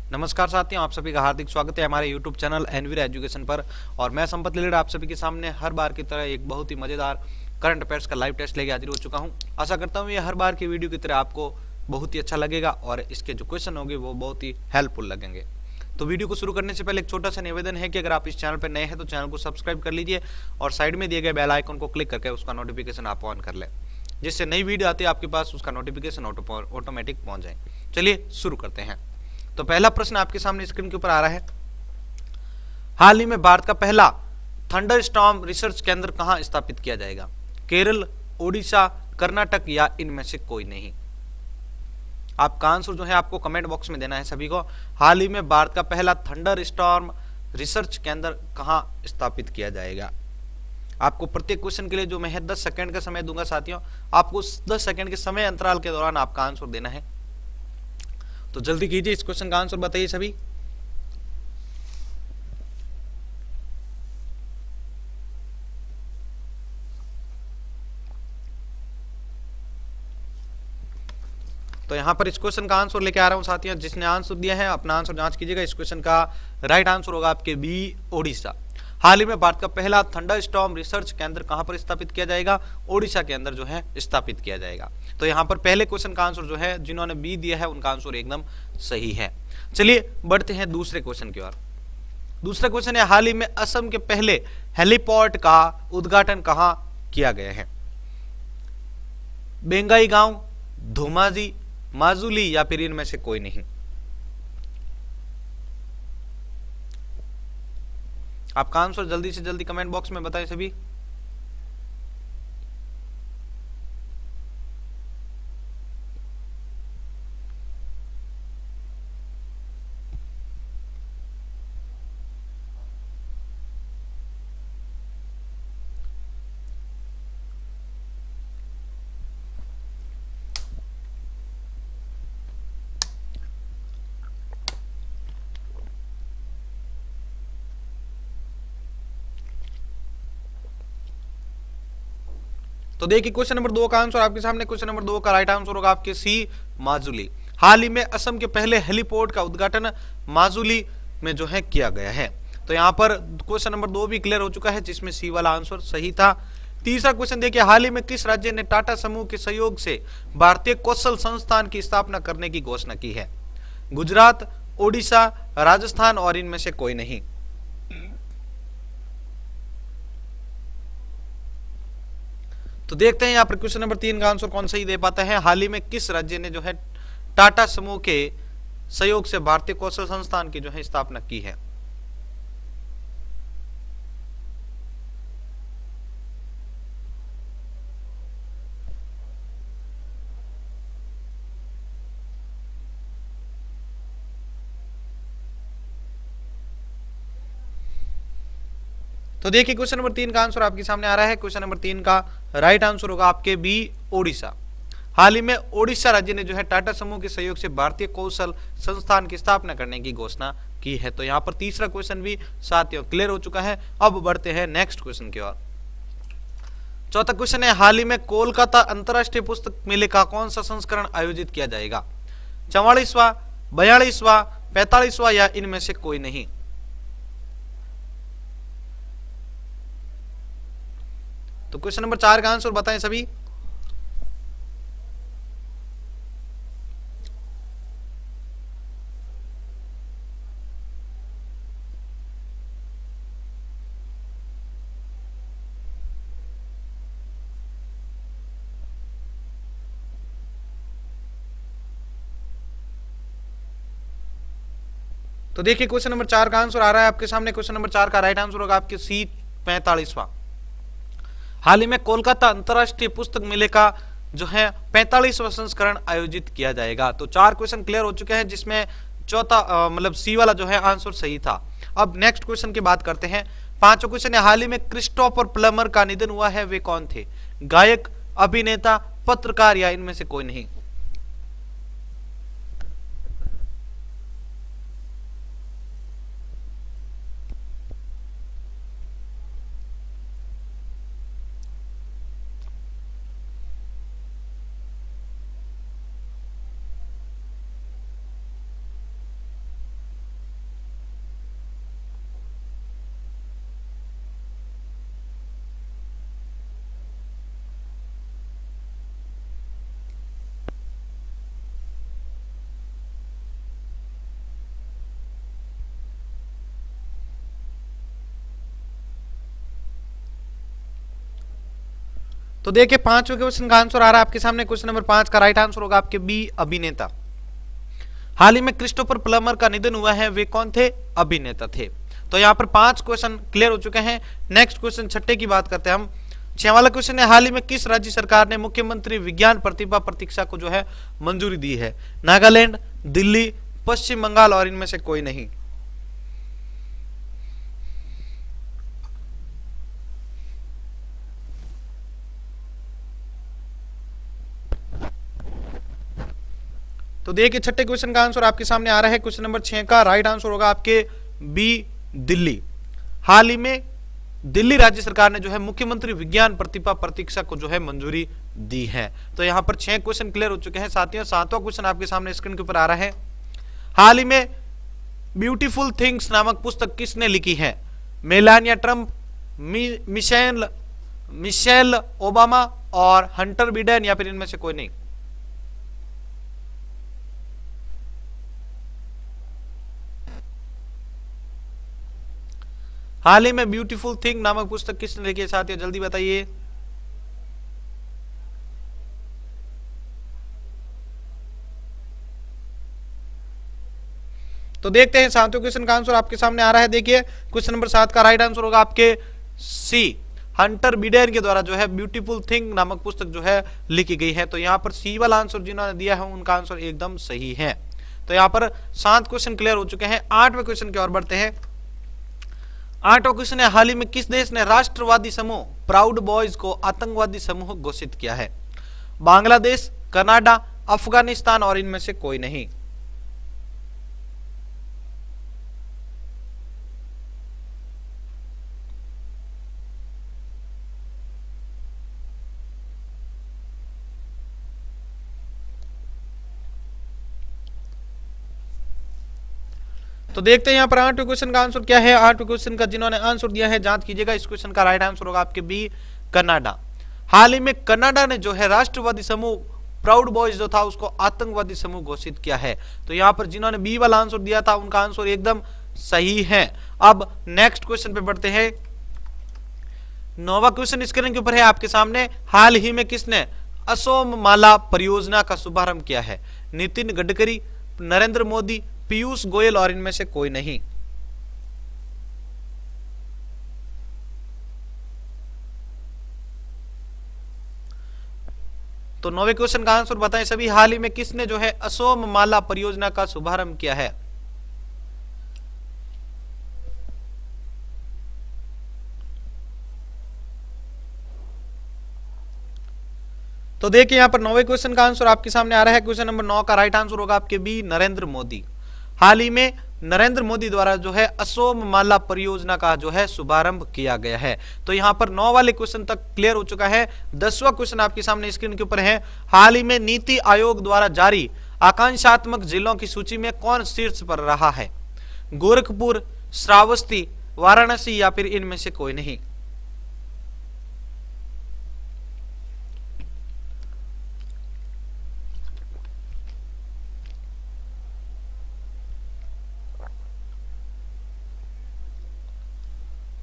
नमस्कार साथियों, आप सभी का हार्दिक स्वागत है हमारे YouTube चैनल एनवीर एजुकेशन पर। और मैं संपत लीलड़ आप सभी के सामने हर बार की तरह एक बहुत ही मजेदार करंट अफेयर्स का लाइव टेस्ट लेके हाजिर हो चुका हूं। आशा करता हूं ये हर बार की वीडियो की तरह आपको बहुत ही अच्छा लगेगा और इसके जो क्वेश्चन होंगे वो बहुत ही हेल्पफुल लगेंगे। तो वीडियो को शुरू करने से पहले एक छोटा सा निवेदन है कि अगर आप इस चैनल पर नए हैं तो चैनल को सब्सक्राइब कर लीजिए और साइड में दिए गए बेल आइकन को क्लिक करके उसका नोटिफिकेशन आप ऑन कर लें, जिससे नई वीडियो आती है आपके पास उसका नोटिफिकेशन ऑटोमेटिक पहुंच जाए। चलिए शुरू करते हैं। तो पहला प्रश्न आपके सामने स्क्रीन के ऊपर आ रहा है। हाल ही में भारत का पहला थंडर स्टॉर्म रिसर्च केंद्र कहां स्थापित किया जाएगा? केरल, ओडिशा, कर्नाटक या इनमें से कोई नहीं? आपका आंसर जो है आपको कमेंट बॉक्स में देना है सभी को। हाल ही में भारत का पहला थंडर स्टॉर्म रिसर्च केंद्र कहां स्थापित किया जाएगा? आपको प्रत्येक क्वेश्चन के लिए जो मैं 10 सेकंड का समय दूंगा साथियों, आपको 10 सेकंड के समय अंतराल के दौरान आपका आंसर देना है। तो जल्दी कीजिए, इस क्वेश्चन का आंसर बताइए सभी। तो यहां पर इस क्वेश्चन का आंसर लेके आ रहा हूं साथियों। जिसने आंसर दिया है अपना आंसर जांच कीजिएगा। इस क्वेश्चन का राइट आंसर होगा आपके बी, ओडिशा। हाल ही में भारत का पहला थंडर स्टॉर्म रिसर्च केंद्र कहां पर स्थापित किया जाएगा? ओडिशा के अंदर जो है स्थापित किया जाएगा। तो यहां पर पहले क्वेश्चन का आंसर जो है जिन्होंने बी दिया है उनका आंसर एकदम सही है। चलिए बढ़ते हैं दूसरे क्वेश्चन की ओर। दूसरा क्वेश्चन है, हाल ही में असम के पहले हेलीपोर्ट का उद्घाटन कहां किया गया है? बेंगाई गांव, धोमाजी, माजुली या फिर इनमें से कोई नहीं? आपका आंसर जल्दी से जल्दी कमेंट बॉक्स में बताएं सभी। तो देखिए क्वेश्चन नंबर 2 का आंसर आपके सामने। क्वेश्चन नंबर 2 का राइट आंसर होगा आपके सी, माजुली। हाल ही में असम के पहले हेलीपोर्ट का उद्घाटन माजुली में जो है किया गया है। तो यहां पर क्वेश्चन नंबर 2 भी क्लियर हो चुका है, जिसमें सी वाला आंसर सही था। तीसरा क्वेश्चन देखिए, हाल ही में किस राज्य ने टाटा समूह के सहयोग से भारतीय कौशल संस्थान की स्थापना करने की घोषणा की है? गुजरात, ओडिशा, राजस्थान और इनमें से कोई नहीं? तो देखते हैं यहाँ पर क्वेश्चन नंबर 3 का आंसर कौन सही दे पाता है। हाल ही में किस राज्य ने जो है टाटा समूह के सहयोग से भारतीय कौशल संस्थान की जो है स्थापना की है? तो देखिए क्वेश्चन नंबर 3 का आंसर आपके सामने आ रहा है। क्वेश्चन नंबर 3 का राइट आंसर होगा आपके बी, ओडिशा। हाल ही में ओडिशा राज्य ने जो है टाटा समूह के सहयोग से भारतीय कौशल संस्थान की स्थापना करने की घोषणा की है। तो यहाँ पर तीसरा क्वेश्चन भी साथियों क्लियर हो चुका है। अब बढ़ते हैं नेक्स्ट क्वेश्चन की ओर। चौथा क्वेश्चन है, हाल ही में कोलकाता अंतरराष्ट्रीय पुस्तक मेले का कौन सा संस्करण आयोजित किया जाएगा? 44वां, 42वां, 45वां या इनमें से कोई नहीं? तो क्वेश्चन नंबर 4 का आंसर बताएं सभी। तो देखिए क्वेश्चन नंबर 4 का आंसर आ रहा है आपके सामने। क्वेश्चन नंबर 4 का राइट आंसर होगा आपके सी, 45वां। हाल ही में कोलकाता अंतरराष्ट्रीय पुस्तक मेले का जो है 45वां संस्करण आयोजित किया जाएगा। तो 4 क्वेश्चन क्लियर हो चुके हैं, जिसमें चौथा मतलब सी वाला जो है आंसर सही था। अब नेक्स्ट क्वेश्चन की बात करते हैं। 5वां क्वेश्चन है, हाल ही में क्रिस्टोफर प्लमर का निधन हुआ है, वे कौन थे? गायक, अभिनेता, पत्रकार या इनमें से कोई नहीं? तो देखिए पांचवें क्वेश्चन का आंसर आ रहा है आपके सामने। क्वेश्चन नंबर 5 का राइट आंसर होगा आपके बी, अभिनेता। हाल ही में क्रिस्टोफर प्लमर का निधन हुआ है, वे कौन थे? अभिनेता थे। तो यहाँ पर 5 क्वेश्चन क्लियर हो चुके हैं। नेक्स्ट क्वेश्चन छठे की बात करते हैं हम। 6 वाला क्वेश्चन है, हाल ही में किस राज्य सरकार ने मुख्यमंत्री विज्ञान प्रतिभा प्रतीक्षा को जो है मंजूरी दी है? नागालैंड, दिल्ली, पश्चिम बंगाल और इनमें से कोई नहीं। तो देखिए छठे क्वेश्चन का आंसर आपके सामने आ रहा है। क्वेश्चन नंबर 6 का राइट आंसर होगा आपके बी, दिल्ली। हाल ही में दिल्ली राज्य सरकार ने जो है मुख्यमंत्री विज्ञान प्रतिभा प्रतीक्षा को जो है मंजूरी दी है। तो यहां पर 6 क्वेश्चन क्लियर हो चुके हैं साथियों। 7वां क्वेश्चन आपके सामने स्क्रीन के ऊपर आ रहा है। हाल ही में ब्यूटीफुल थिंग्स नामक पुस्तक किसने लिखी है? मेलानिया ट्रंप, मिशेल ओबामा और हंटर बिडेन या फिर इनमें से कोई नहीं। हाल ही में ब्यूटीफुल थिंग नामक पुस्तक किसने लिखी है साथियों? जल्दी बताइए। तो देखते हैं 7वें क्वेश्चन का आंसर आपके सामने आ रहा है। देखिए क्वेश्चन नंबर 7 का राइट आंसर होगा आपके सी, हंटर बिडेन के द्वारा जो है ब्यूटीफुल थिंग नामक पुस्तक जो है लिखी गई है। तो यहाँ पर सी वाला आंसर जिन्होंने दिया है उनका आंसर एकदम सही है। तो यहाँ पर 7 क्वेश्चन क्लियर हो चुके हैं। 8वें क्वेश्चन की ओर बढ़ते हैं। 8वां क्वेश्चन है, हाल ही में किस देश ने राष्ट्रवादी समूह प्राउड बॉयज को आतंकवादी समूह घोषित किया है? बांग्लादेश, कनाडा, अफगानिस्तान और इनमें से कोई नहीं। तो देखते हैं यहाँ पर 8वें क्वेश्चन का आंसर क्या है। 8वें क्वेश्चन का जिन्होंने आंसर दिया है जांच कीजिएगा। इस क्वेश्चन का राइट आंसर होगा आपके बी, कनाडा। हाल ही में कनाडा ने जो है राष्ट्रवादी समूह प्राउड बॉयज जो था उसको आतंकवादी समूह घोषित किया है। तो यहाँ पर जिन्होंने बी वाला आंसर दिया था उनका आंसर एकदम सही है। अब नेक्स्ट क्वेश्चन पे बढ़ते हैं। 9वां क्वेश्चन स्क्रीन के ऊपर है आपके सामने। हाल ही में किसने असोम माला परियोजना का शुभारंभ किया है? नितिन गडकरी, नरेंद्र मोदी, पीयूष गोयल और इनमें से कोई नहीं। तो 9वें क्वेश्चन का आंसर बताएं सभी। हाल ही में किसने जो है असोम माला परियोजना का शुभारंभ किया है? तो देखिए यहां पर 9वें क्वेश्चन का आंसर आपके सामने आ रहा है। क्वेश्चन नंबर 9 का राइट आंसर होगा आपके बी, नरेंद्र मोदी। हाल ही में नरेंद्र मोदी द्वारा जो है असोम माला परियोजना का जो है शुभारंभ किया गया है। तो यहां पर 9 वाले क्वेश्चन तक क्लियर हो चुका है। 10वां क्वेश्चन आपके सामने स्क्रीन के ऊपर है। हाल ही में नीति आयोग द्वारा जारी आकांक्षात्मक जिलों की सूची में कौन शीर्ष पर रहा है? गोरखपुर, श्रावस्ती, वाराणसी या फिर इनमें से कोई नहीं।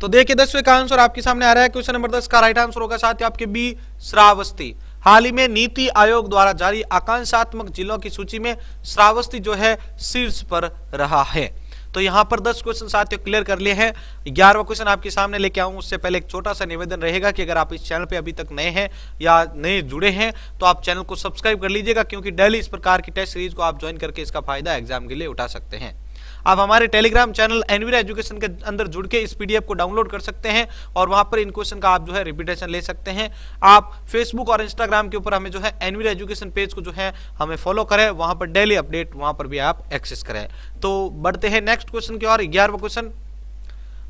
तो देखिए 10वें का आंसर आपके सामने आ रहा है। क्वेश्चन नंबर 10 का राइट आंसर होगा साथियों आपके बी, श्रावस्ती। हाल ही में नीति आयोग द्वारा जारी आकांक्षात्मक जिलों की सूची में श्रावस्ती जो है शीर्ष पर रहा है। तो यहां पर 10 क्वेश्चन साथियों क्लियर कर लिए हैं। 11वां क्वेश्चन आपके सामने लेके आऊं उससे पहले एक छोटा सा निवेदन रहेगा कि अगर आप इस चैनल पे अभी तक नए हैं या नए जुड़े हैं तो आप चैनल को सब्सक्राइब कर लीजिएगा, क्योंकि डेली इस प्रकार की टेस्ट सीरीज को आप ज्वाइन करके इसका फायदा एग्जाम के लिए उठा सकते हैं। आप हमारे टेलीग्राम चैनल एनवीरा एजुकेशन के अंदर जुड़ के इस पीडीएफ को डाउनलोड कर सकते हैं और वहां पर इन क्वेश्चन का आप जो है रिपीटेशन ले सकते हैं। आप फेसबुक और इंस्टाग्राम के ऊपर हमें जो है एनवीरा एजुकेशन पेज को जो है हमें फॉलो करें, वहां पर डेली अपडेट वहां पर भी आप एक्सेस करें। तो बढ़ते हैं नेक्स्ट क्वेश्चन की ओर। 11वां क्वेश्चन,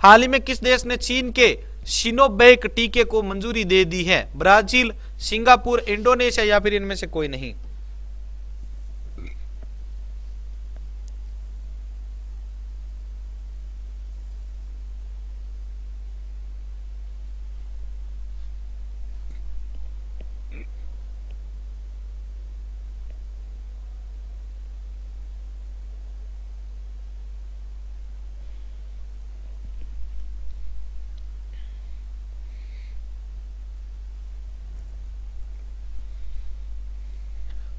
हाल ही में किस देश ने चीन के सिनोवैक टीके को मंजूरी दे दी है? ब्राजील, सिंगापुर, इंडोनेशिया या फिर इनमें से कोई नहीं।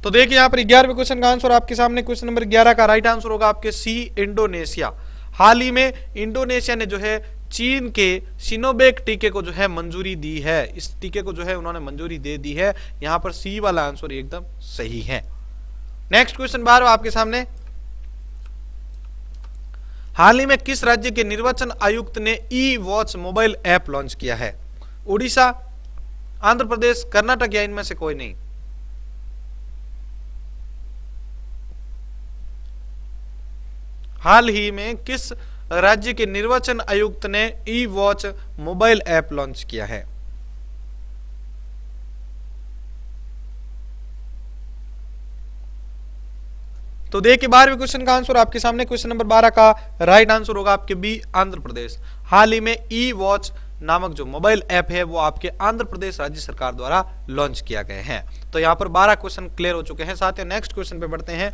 तो देखिए यहाँ पर 11वें क्वेश्चन का आंसर आपके सामने, क्वेश्चन नंबर 11 का राइट आंसर होगा आपके सी, इंडोनेशिया। हाल ही में इंडोनेशिया ने जो है चीन के सिनोवेक टीके को जो है मंजूरी दी है, इस टीके को जो है उन्होंने मंजूरी दे दी है। यहाँ पर सी वाला आंसर एकदम सही है। नेक्स्ट क्वेश्चन 12 आपके सामने, हाल ही में किस राज्य के निर्वाचन आयुक्त ने ई वॉच मोबाइल ऐप लॉन्च किया है? उड़ीसा, आंध्र प्रदेश, कर्नाटक या इनमें से कोई नहीं? हाल ही में किस राज्य के निर्वाचन आयुक्त ने ई वॉच मोबाइल ऐप लॉन्च किया है? तो देखिए 12वें क्वेश्चन का आंसर आपके सामने, क्वेश्चन नंबर 12 का राइट आंसर होगा आपके बी, आंध्र प्रदेश। हाल ही में ई वॉच नामक जो मोबाइल ऐप है वो आपके आंध्र प्रदेश राज्य सरकार द्वारा लॉन्च किया गया है। तो यहाँ पर 12 क्वेश्चन क्लियर हो चुके हैं। साथ ही नेक्स्ट क्वेश्चन पे बढ़ते हैं।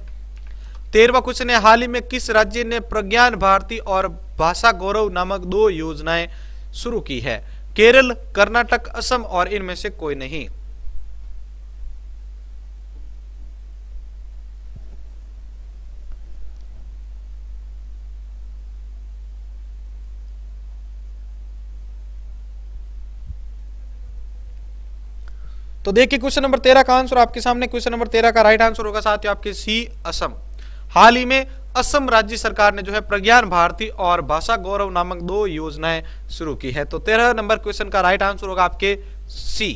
13वां क्वेश्चन है, हाल ही में किस राज्य ने प्रज्ञान भारती और भाषा गौरव नामक 2 योजनाएं शुरू की है? केरल, कर्नाटक, असम और इनमें से कोई नहीं? तो देखिए क्वेश्चन नंबर 13 का आंसर आपके सामने, क्वेश्चन नंबर 13 का राइट आंसर होगा साथियों आपके सी, असम। हाल ही में असम राज्य सरकार ने जो है प्रज्ञान भारती और भाषा गौरव नामक 2 योजनाएं शुरू की है। तो 13 नंबर क्वेश्चन का राइट आंसर होगा आपके सी।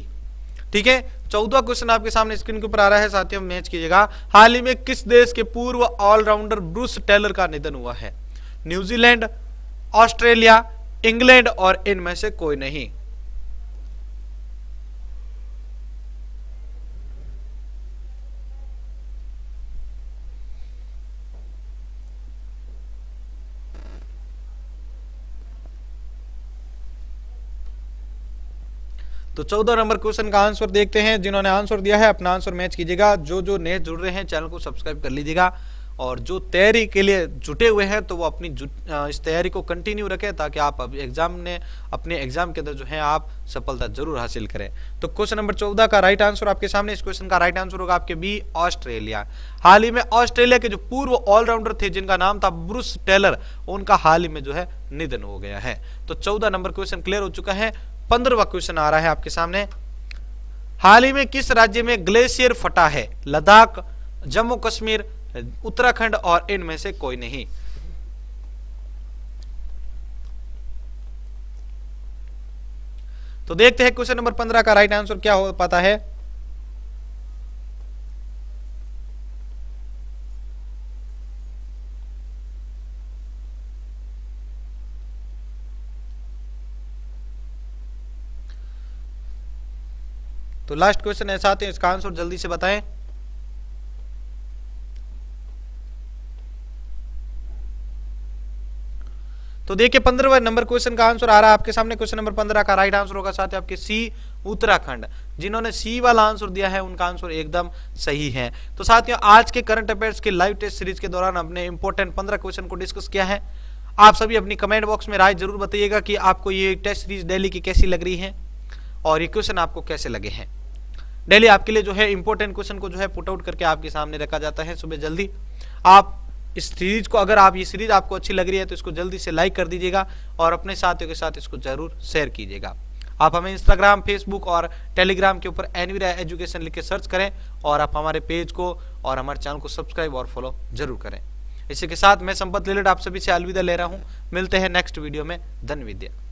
ठीक है, 14वां क्वेश्चन आपके सामने स्क्रीन के ऊपर आ रहा है साथियों, मैच कीजिएगा। हाल ही में किस देश के पूर्व ऑलराउंडर ब्रूस टेलर का निधन हुआ है? न्यूजीलैंड, ऑस्ट्रेलिया, इंग्लैंड और इनमें से कोई नहीं? तो 14 नंबर क्वेश्चन का आंसर देखते हैं। जिन्होंने आंसर दिया है अपना आंसर मैच कीजिएगा। जो नए जुड़ रहे हैं चैनल को सब्सक्राइब कर लीजिएगा, और जो तैयारी के लिए जुटे हुए हैं तो वो अपनी इस तैयारी को कंटिन्यू रखें, ताकि आप अपने एग्जाम के अंदर जो है आप सफलता जरूर हासिल करें। तो क्वेश्चन नंबर 14 का राइट आंसर आपके सामने, इस क्वेश्चन का राइट आंसर होगा आपके बी, ऑस्ट्रेलिया। हाल ही में ऑस्ट्रेलिया के जो पूर्व ऑलराउंडर थे जिनका नाम था ब्रूस टेलर, उनका हाल ही में जो है निधन हो गया है। तो 14 नंबर क्वेश्चन क्लियर हो चुका है। 15वां क्वेश्चन आ रहा है आपके सामने, हाल ही में किस राज्य में ग्लेशियर फटा है? लद्दाख, जम्मू कश्मीर, उत्तराखंड और इनमें से कोई नहीं? तो देखते हैं क्वेश्चन नंबर 15 का राइट आंसर क्या हो पाता है। तो लास्ट क्वेश्चन ऐसा आते हैं, इसका आंसर जल्दी से बताएं। तो देखिए 15वें नंबर क्वेश्चन का आंसर आ रहा है आपके सामने, क्वेश्चन नंबर 15 का राइट आंसर होगा साथ ही आपके सी, उत्तराखंड। जिन्होंने सी वाला आंसर दिया है उनका आंसर एकदम सही है। तो साथियों आज के करंट अफेयर्स के लाइव टेस्ट सीरीज के दौरान हमने इंपॉर्टेंट 15 क्वेश्चन को डिस्कस किया है। आप सभी अपनी कमेंट बॉक्स में राय जरूर बताइएगा कि आपको ये टेस्ट सीरीज डेली की कैसी लग रही है और ये क्वेश्चन आपको कैसे लगे हैं। डेली आपके लिए जो है इंपॉर्टेंट क्वेश्चन को जो है पुट आउट करके आपके सामने रखा जाता है सुबह जल्दी। आप इस सीरीज को, अगर आप ये सीरीज आपको अच्छी लग रही है तो इसको जल्दी से लाइक कर दीजिएगा और अपने साथियों के साथ इसको जरूर शेयर कीजिएगा। आप हमें इंस्टाग्राम, फेसबुक और टेलीग्राम के ऊपर एनवी एजुकेशन लिख के सर्च करें और आप हमारे पेज को और हमारे चैनल को सब्सक्राइब और फॉलो जरूर करें। इसी के साथ मैं संपत लिलट आप सभी से अलविदा ले रहा हूं। मिलते हैं नेक्स्ट वीडियो में। धन्यवाद।